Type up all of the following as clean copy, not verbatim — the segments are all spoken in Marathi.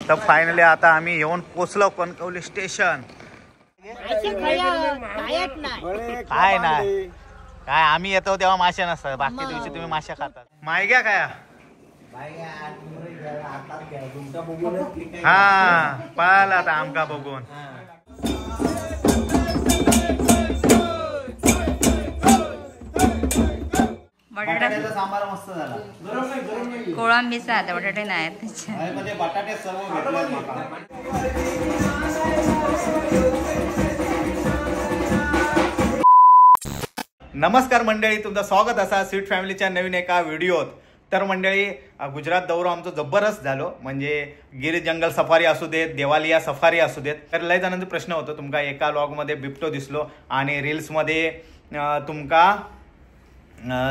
तर फायनली आता आम्ही येऊन पोचलो कणकवली स्टेशन. काय नाही काय आम्ही येतो तेव्हा मासे नसतात, बाकी दिवशी तुम्ही मासे खातात. मायग्या काय हा पाहिला आता आमका बघून. बटाट्याचा सांबार मस्त झाला. कोळंबीचा आता बटाटे नाही बटाटे सर्व भेटले. नमस्कार मंडळी, तुमचं स्वागत असा स्वीट फॅमिलीच्या नवीन एका व्हिडिओत. तर मंडळी, गुजरात दौरा आमचं जबरदस्त झालो. म्हणजे गिर जंगल सफारी असू देत, देवालिया सफारी असू देत. तर लय जणांचा प्रश्न होतो, तुमका एका व्लॉगमध्ये बिबटो दिसलो आणि रील्समध्ये तुमका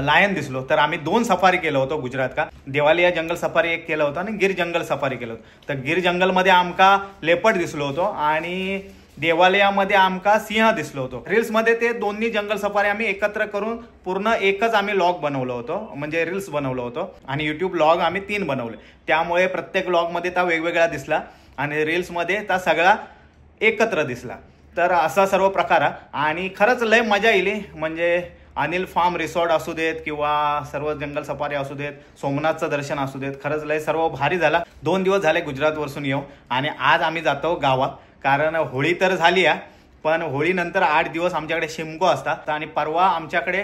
लायन दिसलो. तर आम्ही 2 सफारी केलं होतं गुजरात का. देवालिया जंगल सफारी एक केलं होतं आणि गिर जंगल सफारी केलं होतं. तर गिर जंगलमध्ये आमका लेपर्ड दिसलो होतो आणि देवालयामध्ये आमका सिंह दिसलो होतो. रील्समध्ये ते दोन्ही जंगल सफारी आम्ही एकत्र करून पूर्ण एकच आम्ही व्लॉग बनवलं होतं, म्हणजे रील्स बनवलं होतं. आणि यूट्यूब व्लॉग आम्ही 3 बनवले. त्यामुळे प्रत्येक व्लॉगमध्ये त्या वेगवेगळा दिसला आणि रील्समध्ये त्या सगळा एकत्र दिसला. तर असा सर्व प्रकार आणि खरंच लय मजा येईल. म्हणजे अनिल फार्म रिसॉर्ट असू देत किंवा सर्व जंगल सफारी असू देत, सोमनाथचं दर्शन असू देत, खरंच लय सर्व भारी झाला. 2 दिवस झाले गुजरातवरून येऊ आणि आज आम्ही जातो गावात. कारण होळी तर झाली आहे, पण होळीनंतर 8 दिवस आमच्याकडे शिमगो असतात आणि परवा आमच्याकडे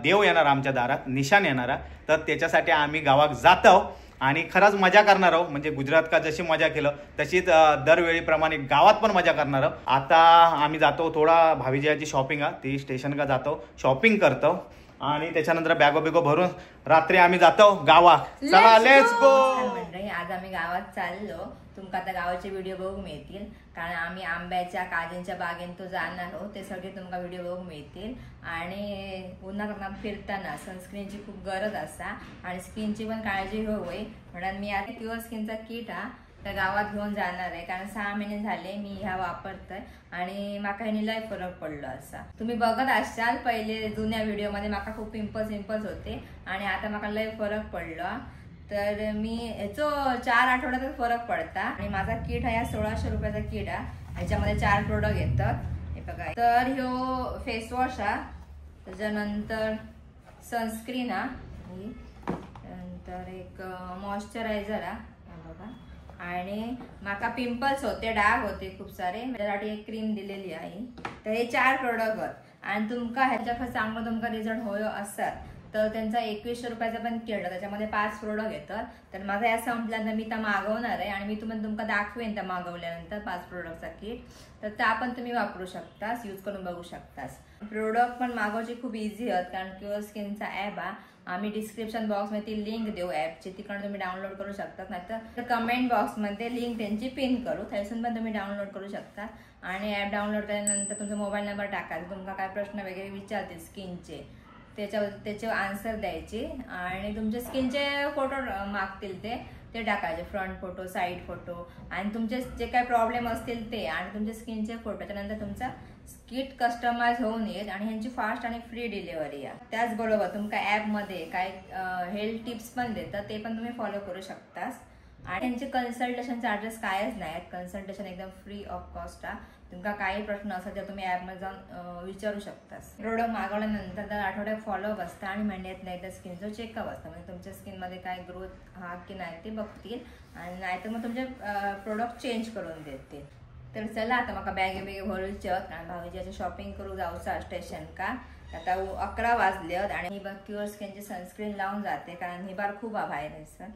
देव येणार, आमच्या दारात निशान येणार. तर त्याच्यासाठी आम्ही गावात जातो आणि खरंच मजा करणार आहोत. म्हणजे गुजरात का जशी मजा केलं तशीच दरवेळीप्रमाणे गावात पण मजा करणार आहोत. आता आम्ही जातो थोडा भावीजीची शॉपिंग आहे, ती स्टेशन का जातो, शॉपिंग करतो आणि त्याच्यानंतर बॅगो बिगो भरून रात्री आम्ही जातो गावात. चला लेट्स गो. आज आम्ही गावात चाललो. तुमका आता गावाचे व्हिडिओ बघू मिळतील, कारण आम्ही आंब्याच्या काजींच्या बागेत तो जाणार आहोत. ते सगळे तुमका व्हिडिओ बघू मिळतील. आणि उन्हात फिरताना सनस्क्रीनची खूप गरज असा आणि स्किनची पण काळजी होय. म्हणून मी आता प्युअर स्किनचा किट त्या गावात घेऊन जाणार आहे. कारण 6 महिने झाले मी ह्या वापरतोय आणि माका ह्यानी लय फरक पडलो असा. तुम्ही बघत असाल पहिले जुन्या व्हिडिओमध्ये माका खूप पिंपल्स होते आणि आता माका लय फरक पडलो. तर मी ह्याचो 4 आठवड्यातच फरक पडता. आणि माझा किट हा 1600 रुपयाचा किट आहे. ह्याच्यामध्ये 4 प्रोडक्ट येतात. हे बघा, तर ह्यो फेस वॉश हा, त्याच्यानंतर सनस्क्रीन हा, नंतर एक मॉइश्चरायझर हा बघा. आणि माका पिंपल्स होते, डाग होते खूप सारे, त्यासाठी एक क्रीम दिलेली आहे. तर हे 4 प्रोडक्ट आहेत आणि तुमका ह्याच्या चांगला तुमका रिझल्ट होयो असतात तर त्यांचा 2100 रुपयाचा पण किट, त्याच्यामध्ये 5 प्रोडक्ट येतात. तर माझा या संपल्यानंतर मी त्या मागवणार आहे आणि मी तुमका दाखवेन त्या मागवल्यानंतर 5 प्रोडक्टचा किट. तर त्या पण तुम्ही वापरू शकतास, यूज करून बघू शकतास. प्रोडक्ट पण मागवायची खूप इझी आहेत, कारण प्युअर स्किनचा ॲप आहे. आम्ही डिस्क्रिप्शन बॉक्समध्ये ती लिंक देऊ ॲपची, तिकडून तुम्ही डाउनलोड करू शकता. नाहीतर कमेंट बॉक्समध्ये लिंक त्यांची पिन करू, त्यातून पण तुम्ही डाउनलोड करू शकता. आणि ॲप डाउनलोड केल्यानंतर तुमचा मोबाईल नंबर टाकायचा, तुमका काय प्रश्न वगैरे विचारतील स्किनचे, त्याचे आन्सर द्यायचे आणि तुमचे स्किनचे फोटो मागतील ते टाकायचे, फ्रंट फोटो, साईड फोटो आणि तुमचे जे काही प्रॉब्लेम असतील ते आणि तुमचे स्किनचे फोटो. त्यानंतर तुमचा किट कस्टमाइज होऊन येईल आणि ह्यांची फास्ट आणि फ्री डिलिव्हरी आहे. त्याचबरोबर तुमका ॲपमध्ये काय हेल्थ टिप्स पण देतात, ते पण तुम्ही फॉलो करू शकतास. आणि त्यांचे कन्सल्टेशन चार्जेस कायच नाहीत. कन्सल्टेशन एकदम फ्री ऑफ कॉस्ट आहे. तुमका काही प्रश्न असेल तर तुम्ही ॲपमध्ये जाऊन विचारू शकतास. प्रोडक्ट मागवल्यानंतर दर आठवड्यात फॉलोअप असतं आणि महिन्यात नाही तर स्किनचं चेकअप असतं. म्हणजे तुमच्या स्किनमध्ये काय ग्रोथ हा की नाही ते बघतील आणि नाहीतर मग तुमचे प्रोडक्ट चेंज करून देतील. तर चला आता मका बॅगे भरूचे आणि भावीजीची शॉपिंग करू जाऊचा स्टेशन का. आता 11 वाजले आणि ही बघ प्युअर स्किनची सनस्क्रीन लावून जाते, कारण ही बार खूप बाहेर आहे सर.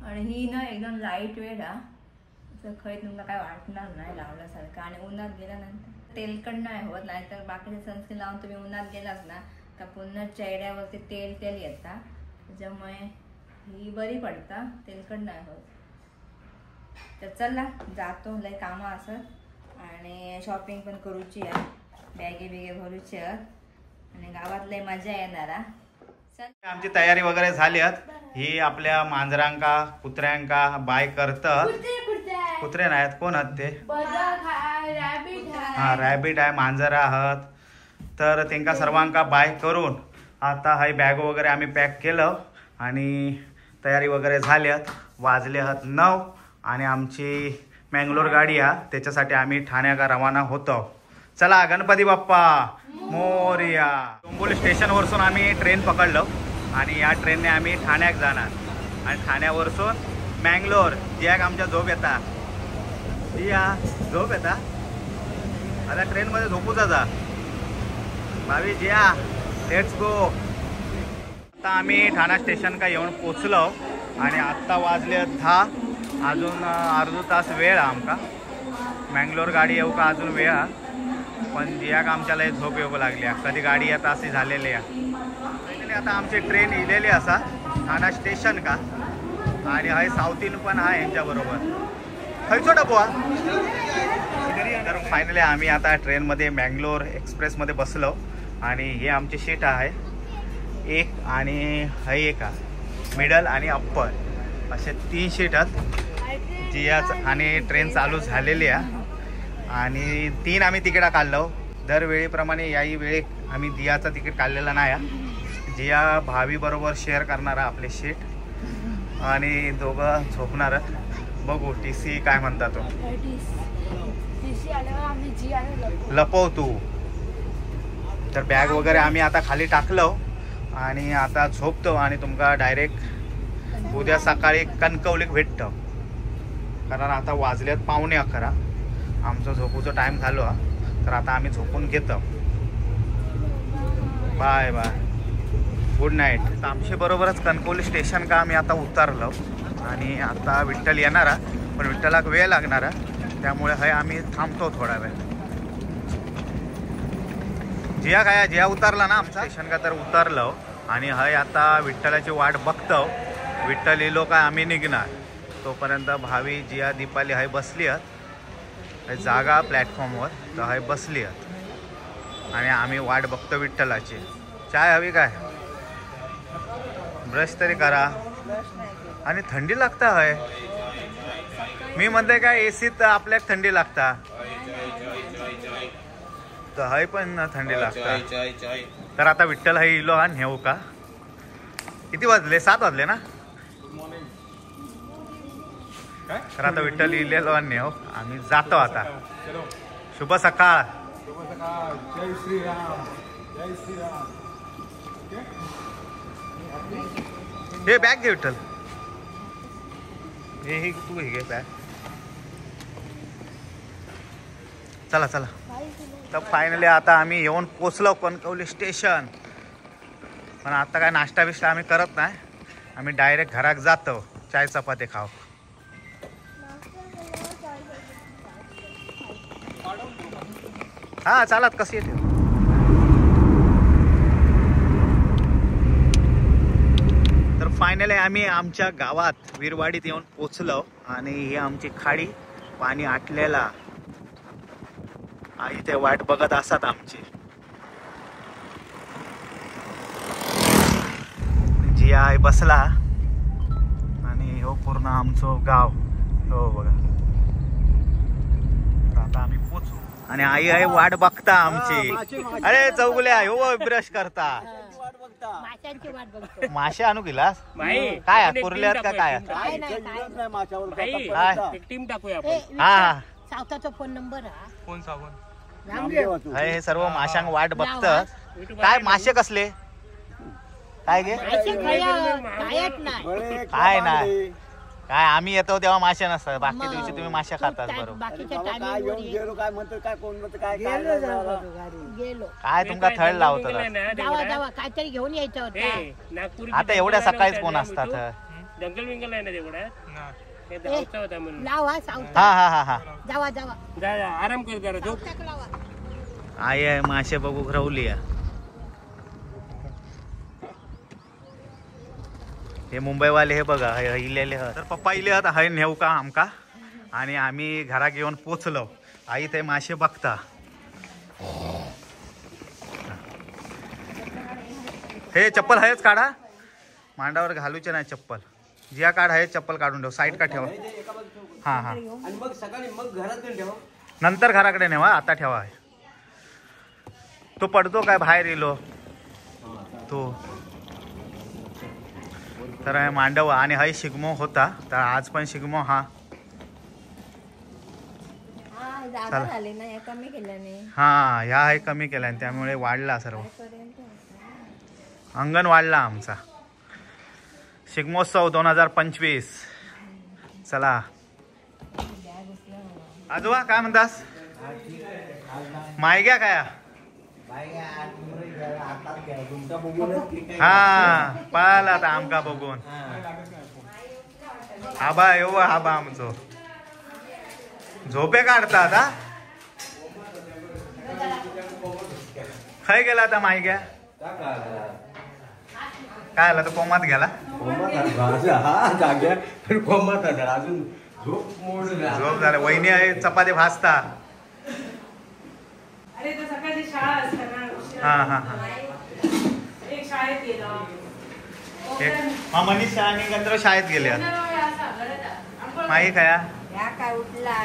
आणि ही ना एकदम लाईट वेट हा, खैत तुमका काय वाटणार नाही लावल्यासारखं. आणि उन्हात गेल्यानंतर तेलकट नाही होत. नाहीतर बाकीचे सनस्क्रीन लावून तुम्ही उन्हात गेलात ना तर पुन्हा चेहऱ्यावरती तेल येतात. त्याच्यामुळे ही बरी पडता, तेलकट नाही होत. तर चला जातो, लय कामं असत आणि शॉपिंग पण करूची आहे, बॅगे भरूची आहेत आणि गावात लय मजा येणार. आमची तयारी वगैरे झाली. ही आपल्या मांजरांका कुत्र्यांका बाय करत कुत्रे नाहीत, कोण आहात ते? हा रॅबिट आहे, मांजरा आहात. तर त्यांका सर्वांका बाय करून आता हाय बॅग वगैरे आम्ही पॅक केलं आणि तयारी वगैरे झाल्यात. वाजले आहात 9 आणि आमची मँगलोर गाडी आहे, त्याच्यासाठी आम्ही ठाण्याला रवाना होतो. चला गणपती बाप्पा मोरया. डोंबिवली स्टेशनवरसून आम्ही ट्रेन पकडलो आणि या ट्रेनने आम्ही ठाण्यात जाणार आणि ठाण्यावरसून मँगलोर. जियाक आमच्या झोप येता, जिया झोप येता, आता ट्रेनमध्ये झोपूच जा भावी. जिया लेट्स गो. आता आम्ही ठाणा स्टेशन का येऊन पोचलो आणि आत्ता वाजले 10. अजून अर्धा तास वेळ आहे आमका. मँगलोर गाडी येऊ का अजून वेळ आहे, पण जियाक आमच्याला झोप येऊ लागली. कधी गाडी येता अशी झालेली आहे. आता आमची ट्रेन इलेली असा ठाणा स्टेशन का आणि हाय साऊथीन पण आहे यांच्याबरोबर. खयचो डबो हा. तर फायनली आम्ही आता ट्रेनमध्ये मँगलोर एक्सप्रेसमध्ये बसलो आणि हे आमची सीट आहे एक आणि हाय एक मिडल आणि अप्पर असे 3 सीट आहेत. जियाच आणि ट्रेन चालू झालेली आहे आणि 3 आम्ही तिकीटा काढलो. दरवेळीप्रमाणे याही वेळी आम्ही जियाचं तिकीट काढलेलं नाही. जिया भावी बरोबर शेअर करणार आपले सीट आणि दोघं झोपणार. बघू TC काय म्हणता तो. लपव तू. तर बॅग वगैरे आम्ही आता खाली टाकलो आणि आता झोपतो आणि तुमका डायरेक्ट उद्या सकाळी कणकवलीक भेटतो. कारण आता वाजल्यात 11:15. आमचं झोपूचा टाइम झालो तर आता आम्ही झोपून घेतो. Bye bye, good night. आमच्या बरोबरच कणकवली स्टेशन का आम्ही आता उतरलो आणि आता विठ्ठल येणार, पण विठ्ठलाक वेळ लागणार, त्यामुळे हे आम्ही थांबतो थोडा वेळ. जिया काय जिया उतरला ना आमचा स्टेशन का, तर उतरलो आणि हय आता विठ्ठलाची वाट बघतो. विठ्ठल येलो काय आम्ही निघणार. तोपर्यंत भावी जिया दीपाली हाय बसली आहेत जागा प्लॅटफॉर्मवर, तर हाय बसली आहेत आणि आम्ही वाट बघतो विठ्ठलाची. चाय हवी काय? ब्रश तरी करा. आणि थंडी लागता हय. मी म्हणते काय एसीत आपल्याक थंडी लागता, तर हय पण थंडी लागता. तर आता विठ्ठल हाय इलो हा नेऊ का. किती वाजले? 7 वाजले ना. तर आता विठ्ठल इलेलो आणि नेऊ आम्ही जातो आता. शुभ सकाळ. जय श्रीराम. जय श्रीराम. हे बॅग घे विठ्ठल. हे तू हे घे बॅग. चला चला. तर फायनली आता आम्ही येऊन पोचलो कणकवली स्टेशन. पण आता काय नाश्ता बिष्टा आम्ही करत नाही, आम्ही डायरेक्ट घरात जातो चाय चपाती खाऊ. हा चालत कशी येते. तर फायनली आम्ही आमच्या गावात वीरवाडीत येऊन पोचलो आणि ही आमची खाडी पाणी आटलेला. आई ते वाट बघत असतात आमची. जिया आई बसला आणि हो पूर्ण आमचं गाव हो बघा. आता आम्ही पोचू आणि आई आई वाट बघता आमची. अरे चौगुल्या हो ब्रश करता. मासे आणू गेलास काय? कुर्ल्यात का काय? हा सावताचा फोन नंबर फोन साबण हे सर्व माशांक वाट बघतात. काय मासे कसले काय गे? काय नाही काय आम्ही येतो तेव्हा मासे नसतात, बाकी दिवशी तुम्ही मासे खातात बरोबर. काय तुमका थळ लावतात काहीतरी घेऊन यायचं. आता एवढ्या सकाळीच कोण असतात? जंगल विंगल आहे ना तेवढ्यात. हा हा हा हा जावा जावा आराम कर जरा झोप. आई मासे बघू रवली. हे मुंबईवाले हे बघा इलेले. तर पप्पा इले हाय नेऊ का आमका आणि आम्ही घरात येऊन पोचलो. आई ते मासे बघता. हे चप्पल आहेच काढा, मांडावर घालूचे नाही चप्पल. जिया काढ आहे चप्पल काढून ठेव साईड का ठेवा हा हा आणि मग सकाळी मग घरात घेऊन ठेवा नंतर घराकडे नेवा आता ठेवा आहे तो पडतो काय बाहेर येलो तो तर आहे मांडव आणि हा शिगमो होता तर आज पण शिगमो हा जागा झाली ना या कमी केल्याने हा ह्या आहे कमी केला आणि त्यामुळे वाढला सर्व अंगण वाढला आमचा शिगमोत्सव 2025 चला आजोबा काय म्हणतास मायग्या काय हा पाहिला आता आमका बघून आबा येऊ आबा आमचो झोपे काढतात हा खय गेला आता मायग्या काय आला तो कोमात गेला झोप झाला वहिनी आहे चपाती भाजता हा हा हा एक मनीष आणि गंधर्व शाळेत गेले माई खया काय उठला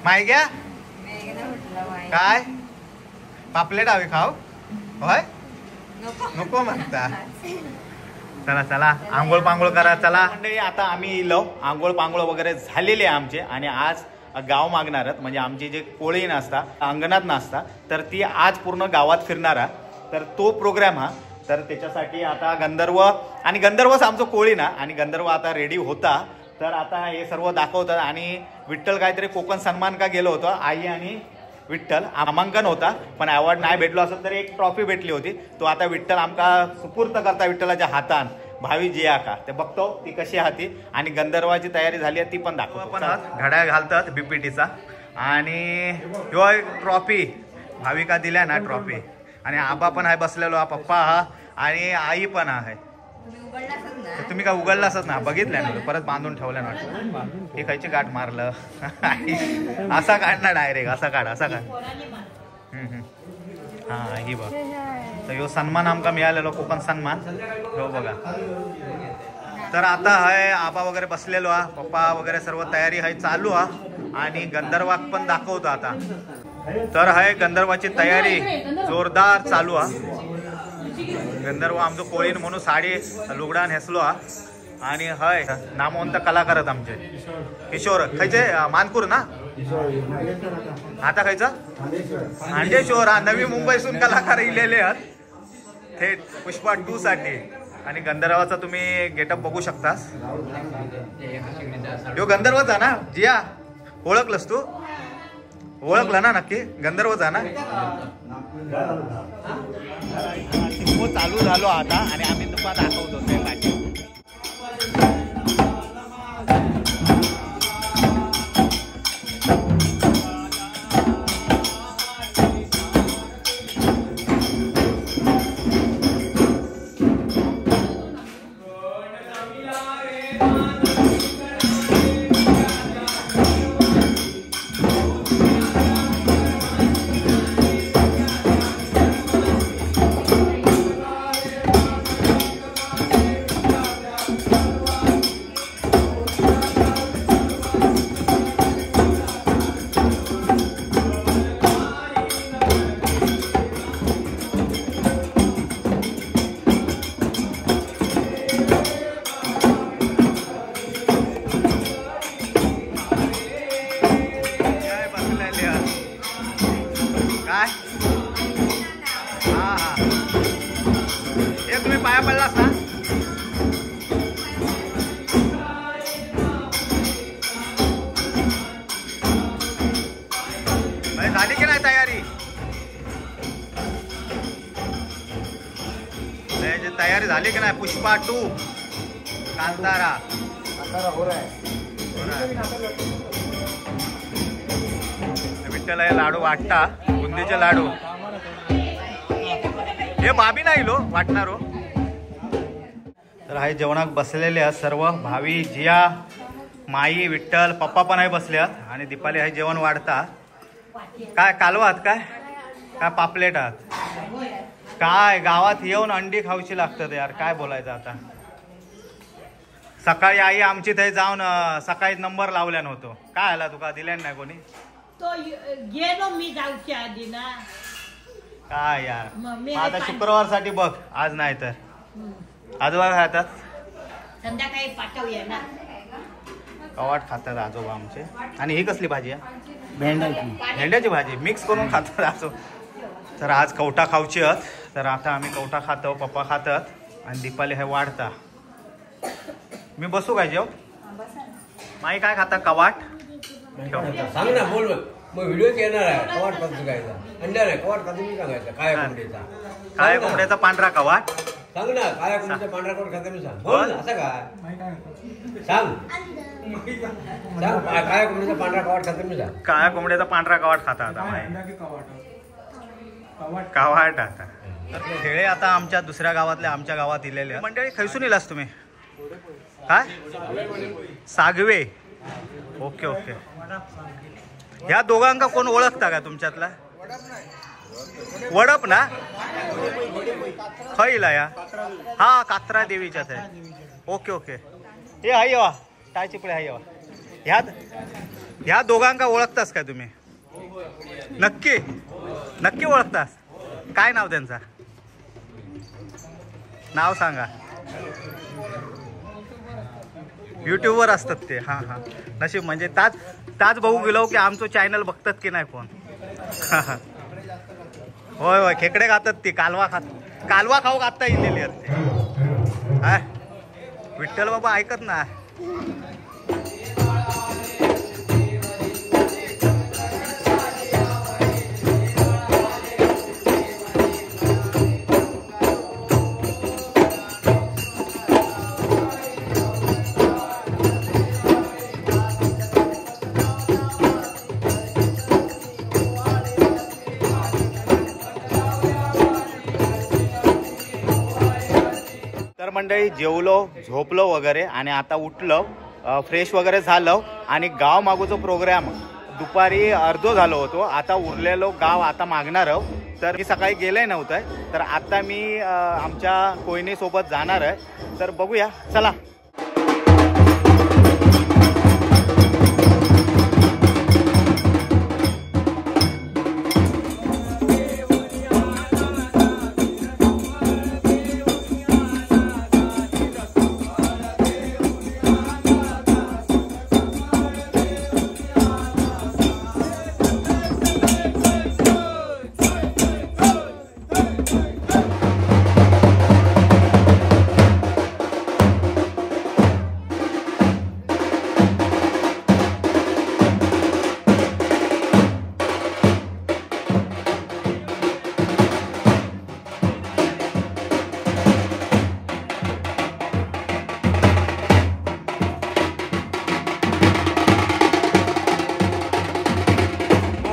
माई घ्या उठला माई काय पापलेट हवी खाऊ होय नको नको म्हणता चला चला आंघोळ पांघोळ करा चला मंडळी आता आम्ही इलो आंघोळ पांघोळ वगैरे झालेले आमचे आणि आज गाव मागणार म्हणजे आमची जे कोळी नसता अंगणात नसता तर ती आज पूर्ण गावात फिरणारा तर तो प्रोग्राम हा तर त्याच्यासाठी आता गंधर्व आणि गंधर्वच आमचं कोळी ना आणि गंधर्व आता रेडी होता तर आता हे सर्व दाखवतात आणि विठ्ठल काहीतरी कोकण सन्मान का गेलो होतं आई आणि विठ्ठल नामांकन होता पण अवॉर्ड नाही भेटलो असं तरी एक ट्रॉफी भेटली होती तो आता विठ्ठल आमका सुपूर्त करता विठ्ठलाच्या हातान भावी जिया का ते बघतो ती कशी हाती आणि गंधर्वाची तयारी झाली आहे ती पण दाखवतो आपण घड्याळ घालतात बीपीटीचा आणि ह्यो एक ट्रॉफी भाविका दिल्या ना ट्रॉफी आणि आबा पण आहे बसलेलो पप्पा हा आणि आई पण आहे तुम्ही काय उघडला असत ना बघितलं ना परत बांधून ठेवलं ना हे खायची गाठ मारलं असा काढ ना डायरेक्ट असा काढ हा ही बघ तर ह्यो सन्मान आमका मिळालेलो कोकण सन्मान हो बघा तर आता हाय आबा वगैरे बसलेलो हा पप्पा वगैरे सर्व तयारी हाय चालू हा आणि गंधर्वाक पण दाखवतो आता तर हाय गंधर्वाची तयारी जोरदार चालू हा गंधर्व आमचं कोळीन म्हणून साडी लुगडा नेसलो हा आणि हय नामवंत कलाकार आहेत आमचे किशोर खायचे मानपूर ना आता खायचा हांडेश्वर हा नवी मुंबईसून कलाकार इलेले आहेत थेट पुष्पा 2 साठी आणि गंधर्वाचा तुम्ही गेटअप बघू शकतास यो गंधर्वचा ना जिया ओळखलंस तू ओळखला ना नक्की गंधर्वचा ना चालू झालो आता आणि आम्ही तुम्हाला दाखवतो ते पाठी झाली की नाही तयारी तयारी झाली की नाही पुष्पा 2 कांतारा हो रहा है विठ्ठल हे लाडू वाटता बुंदीचे लाडू हे बाबी नाही लो वाटणार हो तर आहे जेवणाक बसलेले आहेत सर्व भावी जिया माई विठ्ठल पप्पा पण आहे बसल्यात आणि दीपाली आहे जेवण वाढता काय कालवात काय काय पापलेट आहात काय गावात येऊन अंडी खाऊची लागतात यार काय बोलायचं आता सकाळी आई आमची थंय जाऊन सकाळी नंबर लावल्यान होतो. काय आला तुका दिल्यान नाही कोणी? तो गेलो मी जाऊच्या आधी ना. काय यार मग मी आता शुक्रवार साठी बघ आज नाही तर आजोबा खातात संध्याकाळी पाठवूया ना. कवाट खातात आजोबा आमचे. आणि ही कसली भाजी आहे? भेंड्याची भाजी मिक्स करून खातात आजो. तर आज कवटा खाऊची आहेत. तर आता आम्ही कवटा खातो, पप्पा खातात आणि दीपाली हे वाढता. मी बसू काय जेव? माई काय खाता? कवाट सांग ना, बोल मग व्हिडिओ येणार आहे. कवाट खातो शिकायचा अंड्या नाही, कवाट खातो मी सांगायचा. काय कोंबडीचा? काय कोंबड्याचा पांढरा कवाट? सांग ना, काय कोंबडीचा पांढरा कवाट खातो मी सांग. बोल ना, असं काय सांग सांग. काय कोंबडीचा पांढरा कवाट खातो मी सांग. काय कोंबड्याचा पांढरा कवाट खाता आता माई? कवाट आता खेळे आता आमच्या दुसऱ्या गावातले आमच्या गावात इलेले मंडळी. खैसून इलास तुम्ही? काय सागवे? Okay okay. ह्या दोघांका कोण ओळखता का तुमच्यातला? वडप ना? खैला या हा कात्रा देवीच्याच आहे. Okay okay. हे हाय वा टाय चिपळे हाय वा. ह्या दोघांका ओळखतास का तुम्ही? नक्की नक्की ओळखतास? काय नाव त्यांचा? नाव सांगा. युट्यूबवर असतात ते. हां हां नशीब म्हणजे ताच बघू गेलो की आमचं चॅनल बघतात की नाही कोण. होय होय खेकडे खातात ती. कालवा खाऊ आता इलेली आहेत ते. हाय विठ्ठल बाबा ऐकत ना. मंडळी जेवलो झोपलो वगैरे आणि आता उठलो फ्रेश वगैरे झालो आणि गाव मागूचा प्रोग्राम दुपारी अर्धो झालो होतो. आता उरलेलो गाव आता मागणार आहो. तर मी सकाळी गेले नव्हतं तर आता मी आमच्या कोयनीसोबत जाणार आहे. तर बघूया चला.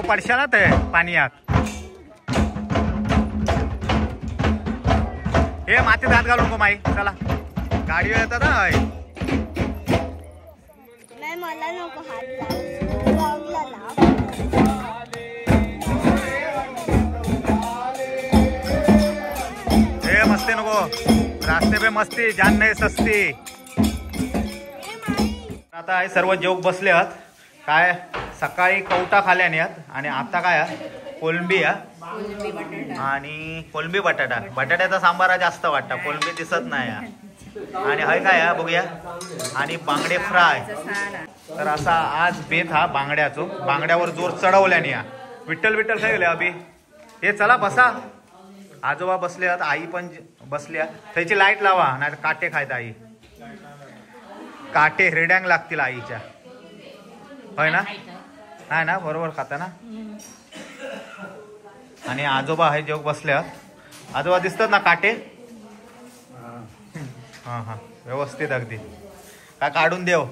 पडशाला ते पाण्यात हे मातीत हात घालून को माई. चला गाडीवर येतात ना. मला नको हात लावला. हे मस्ती नको रास्ते पे मस्ती जान नाही सस्ती. आता हे सर्व जेवक बसले आहात. काय सकाळी कवटा खाल्याने आहात आणि आता काय कोलंबी आणि कोलंबी बटाटा. बटाट्याचा सांबार जास्त वाटतं, कोलंबी दिसत नाही. आणि हय काय बघूया. आणि बांगडे फ्राय. तर असा आज बेत हा बांगड्याचो. बांगड्यावर जोर चढवल्याने या विठ्ठल विठ्ठल काय गेले अभि. हे चला बसा. आजोबा बसले आहेत, आई पण बसल्या. त्याची लाईट लावा नाही काटे खायत आई. काटे हिरड्यांग लागतील आईच्या. होय ना? नाही ना बरोबर खाता ना. आणि आजोबा हे जेव्हा बसल्या आजोबा दिसतात ना काटे. हा हा व्यवस्थित अगदी. काय काढून देव.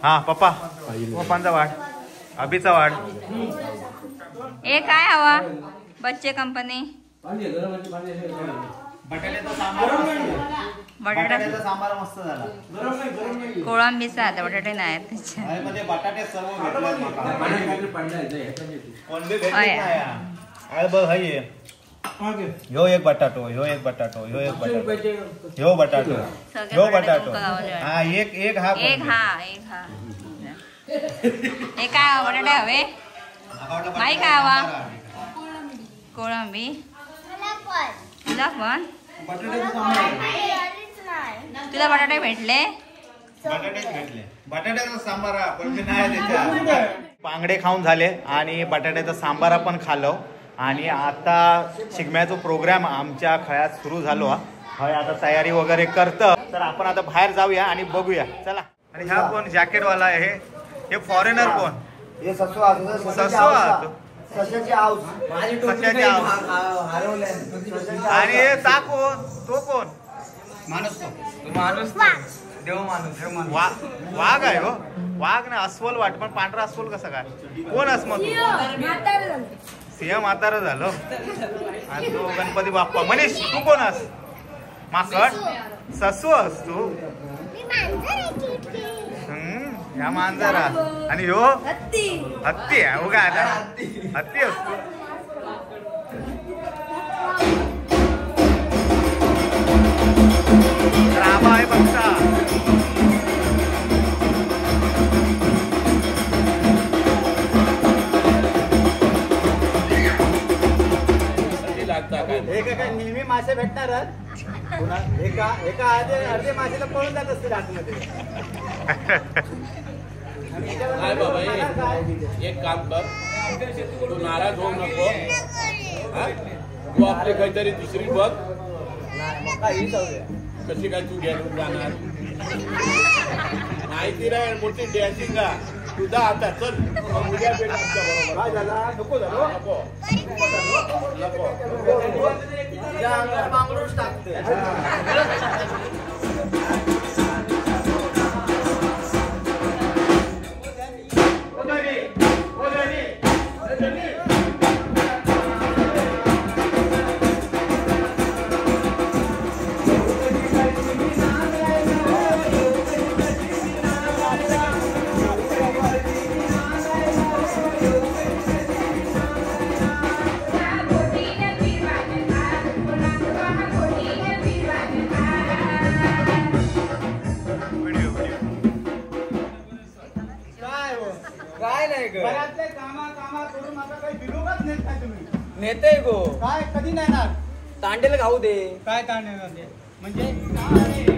हा पप्पा पप्पांचा वाढ अभिचा वाढ. ए काय हवा बच्चे कंपनी. बटाट्याचा सांबार मस्त झाला. कोळंबीचा आता बटाटे नाही आहेत त्याच्यात. बटाटे सर्व बघ हाय ह्यो एक बटाटो, ह्यो एक बटाटो, ह्यो एक बटाटो, ह्यो बटाटो, ह्यो बटाटो. हा एक हा एक हा एक काय बटाटे हवे माही काय हवा कोळंबी तुला पण तुला बटाटे भेटले बटाटेच भेटले. बटाट्याचा सांबारा पण मी नाही त्याच्या. बांगडे खाऊन झाले आणि बटाट्याचा सांबारा पण खाल्लो आणि आता शिगम्याचा प्रोग्राम आमच्या खळ्यात सुरू झालो हा. आता तयारी वगैरे करतं तर आपण आता बाहेर जाऊया आणि बघूया चला. आणि ह्या कोण जॅकेटवाला आहे हे फॉरेनर कोण हे ससवा सशाची आऊस कशाची आवाज आणि हे ता कोण तो कोण माणूस देव माणूस वाघ आहे हो. वाघ ना अस्वल वाट पण पांढरा अस्वल कसा काय कोण अस्म तू सिंह म्हातारा झालो आणि तो गणपती बाप्पा. मनीष तू कोण अस माकड ससू अस तू ह्या मांजरा आणि ह्यो हत्ती आहे हो काय आता हत्ती असतो. रामा आहे बघता काय नेहमी मासे भेटणारच एका अर्धे मासेला पळून जात असते आतमध्ये. नाही बाबा एक काम कर तू नाराज होऊ नको तू आपली काहीतरी दुसरी बघ कशी काय तू घेऊन जाणार माहिती नाही मोठी डॅशिंग का तुझा आता चल उद्या भेट आमच्या बरोबर. काय झाला नको झालो बांगडूच टाकते. काय नाही घरातले कामा करून आता काही बिलोगच नेत नाही तुम्ही. नेते गो काय कधी नेणार तांडेल खाऊ दे काय ताण म्हणजे